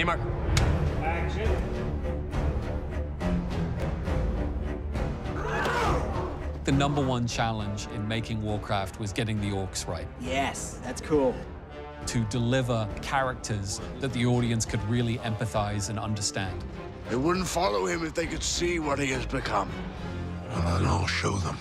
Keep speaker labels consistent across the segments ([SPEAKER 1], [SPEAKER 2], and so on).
[SPEAKER 1] Mark.
[SPEAKER 2] Action.
[SPEAKER 3] The #1 challenge in making Warcraft was getting the orcs right.
[SPEAKER 4] Yes, that's cool.
[SPEAKER 3] To deliver characters that the audience could really empathize and understand.
[SPEAKER 5] They wouldn't follow him if they could see what he has become.
[SPEAKER 6] And then I'll show them.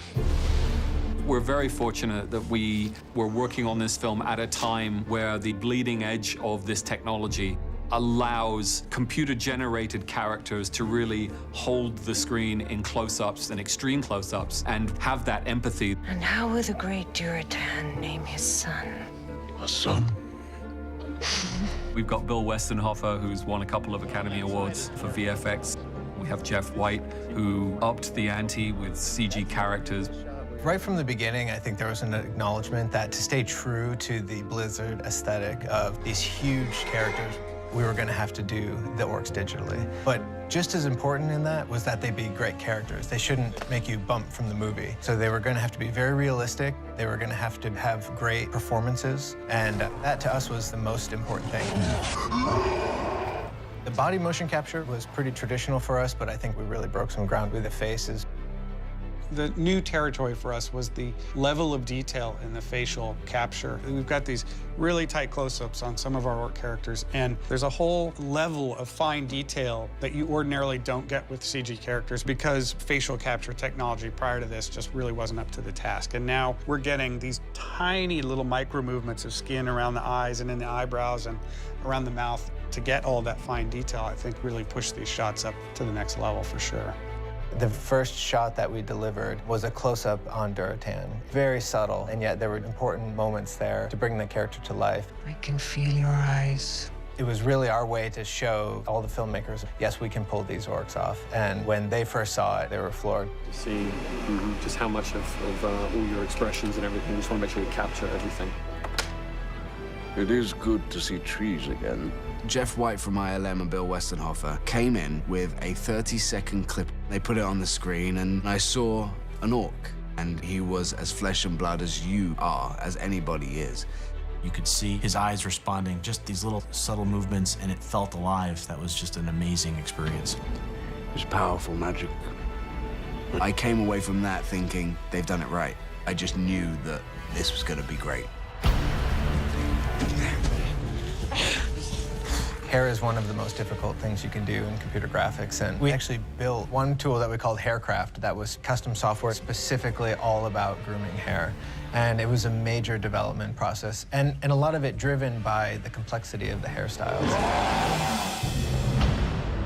[SPEAKER 3] We're very fortunate that we were working on this film at a time where the bleeding edge of this technology allows computer-generated characters to really hold the screen in close-ups and extreme close-ups and have that empathy.
[SPEAKER 7] And how will the great Duratan name his son?
[SPEAKER 6] A son?
[SPEAKER 3] We've got Bill Westenhofer, who's won a couple of Academy Awards for VFX. We have Jeff White, who upped the ante with CG characters.
[SPEAKER 8] Right from the beginning, I think there was an acknowledgement that to stay true to the Blizzard aesthetic of these huge characters, we were going to have to do the orcs digitally. But just as important in that was that they be great characters. They shouldn't make you bump from the movie. So they were going to have to be very realistic. They were going to have great performances. And that, to us, was the most important thing. The body motion capture was pretty traditional for us, but I think we really broke some ground with the faces.
[SPEAKER 2] The new territory for us was the level of detail in the facial capture. We've got these really tight close-ups on some of our orc characters, and there's a whole level of fine detail that you ordinarily don't get with CG characters because facial capture technology prior to this just really wasn't up to the task. And now we're getting these tiny little micro movements of skin around the eyes and in the eyebrows and around the mouth to get all that fine detail. I think really pushed these shots up to the next level for sure.
[SPEAKER 8] The first shot that we delivered was a close-up on Duratan. Very subtle, and yet there were important moments there to bring the character to life.
[SPEAKER 7] I can feel your eyes.
[SPEAKER 8] It was really our way to show all the filmmakers, yes, we can pull these orcs off. And when they first saw it, they were floored.
[SPEAKER 1] See just how much of all your expressions and everything. We just want to make sure we capture everything.
[SPEAKER 5] It is good to see trees again.
[SPEAKER 9] Jeff White from ILM and Bill Westenhofer came in with a 30-second clip. They put it on the screen, and I saw an orc. And he was as flesh and blood as you are, as anybody is.
[SPEAKER 10] You could see his eyes responding, just these little subtle movements, and it felt alive. That was just an amazing experience.
[SPEAKER 5] It was powerful magic.
[SPEAKER 9] I came away from that thinking, they've done it right. I just knew that this was going to be great.
[SPEAKER 8] Hair is one of the most difficult things you can do in computer graphics, and we actually built one tool that we called Haircraft that was custom software specifically all about grooming hair. And it was a major development process, and a lot of it driven by the complexity of the hairstyles.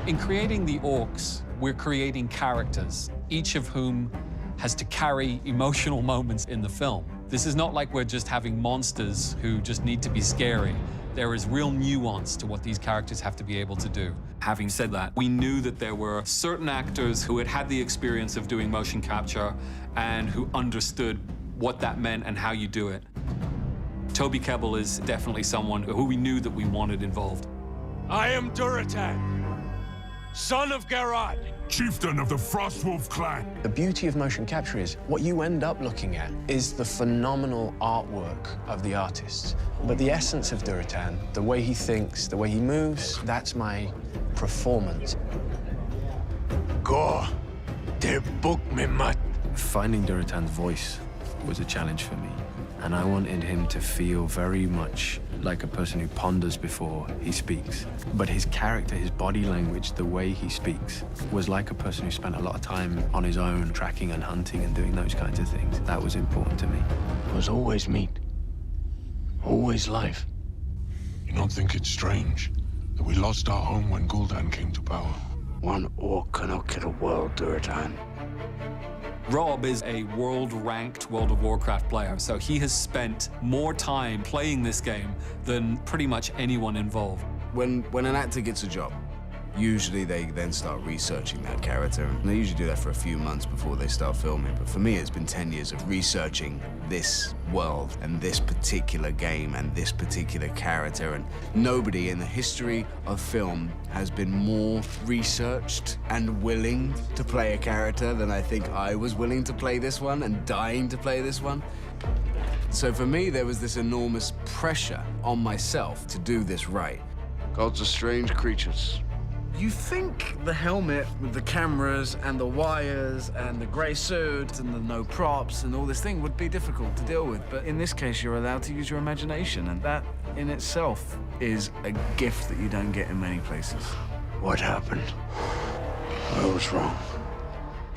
[SPEAKER 3] In creating the orcs, we're creating characters, each of whom has to carry emotional moments in the film. This is not like we're just having monsters who just need to be scary. There is real nuance to what these characters have to be able to do. Having said that, we knew that there were certain actors who had had the experience of doing motion capture and who understood what that meant and how you do it. Toby Kebbell is definitely someone who we knew that we wanted involved.
[SPEAKER 6] I am Duratan, son of Garad, chieftain of the Frostwolf clan.
[SPEAKER 11] The beauty of motion capture is what you end up looking at is the phenomenal artwork of the artist. But the essence of Duratan, the way he thinks, the way he moves, that's my performance.
[SPEAKER 6] Go, they book me, Matt.
[SPEAKER 12] Finding Duratan's voice was a challenge for me, and I wanted him to feel very much like a person who ponders before he speaks. But his character, his body language, the way he speaks, was like a person who spent a lot of time on his own, tracking and hunting and doing those kinds of things. That was important to me.
[SPEAKER 6] It was always meat, always life. You don't think it's strange that we lost our home when Gul'dan came to power?
[SPEAKER 5] One orc cannot kill a world, Duratan.
[SPEAKER 3] Rob is a world-ranked World of Warcraft player, so he has spent more time playing this game than pretty much anyone involved.
[SPEAKER 9] When an actor gets a job, usually they then start researching that character. And they usually do that for a few months before they start filming. But for me, it's been 10 years of researching this world and this particular game and this particular character. And nobody in the history of film has been more researched and willing to play a character than I think I was willing to play this one and dying to play this one. So for me, there was this enormous pressure on myself to do this right.
[SPEAKER 5] Gods are strange creatures.
[SPEAKER 9] You think the helmet with the cameras and the wires and the grey suit and the no props and all this thing would be difficult to deal with, but in this case you're allowed to use your imagination, and that in itself is a gift that you don't get in many places.
[SPEAKER 6] What happened? I was wrong.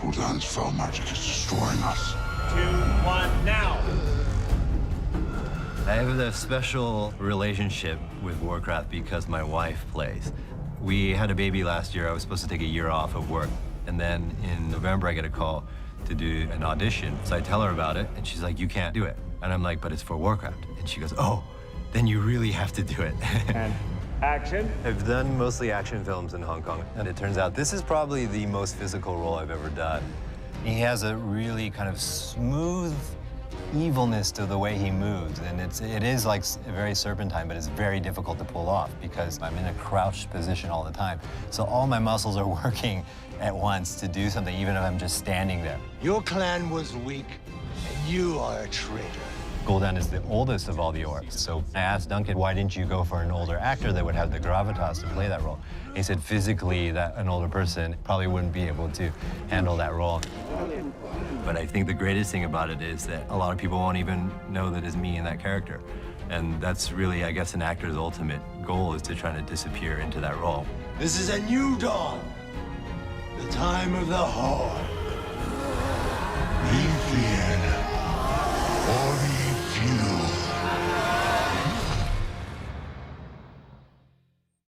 [SPEAKER 6] Gul'dan's foul magic is destroying us.
[SPEAKER 4] 2, 1, now!
[SPEAKER 13] I have a special relationship with Warcraft because my wife plays. We had a baby last year. I was supposed to take a year off of work. And then in November, I get a call to do an audition. So I tell her about it, and she's like, you can't do it. And I'm like, but it's for Warcraft. And she goes, oh, then you really have to do it.
[SPEAKER 4] And action.
[SPEAKER 13] I've done mostly action films in Hong Kong, and it turns out this is probably the most physical role I've ever done. He has a really kind of smooth evilness to the way he moves, and it is like very serpentine, but it's very difficult to pull off because I'm in a crouched position all the time. So all my muscles are working at once to do something, even if I'm just standing there.
[SPEAKER 6] Your clan was weak, and you are a traitor.
[SPEAKER 13] Gul'dan is the oldest of all the orcs, so I asked Duncan, why didn't you go for an older actor that would have the gravitas to play that role? He said physically that an older person probably wouldn't be able to handle that role. But I think the greatest thing about it is that a lot of people won't even know that it's me in that character. And that's really, I guess, an actor's ultimate goal, is to try to disappear into that role.
[SPEAKER 6] This is a new dawn. The time of the Horde. Be feared.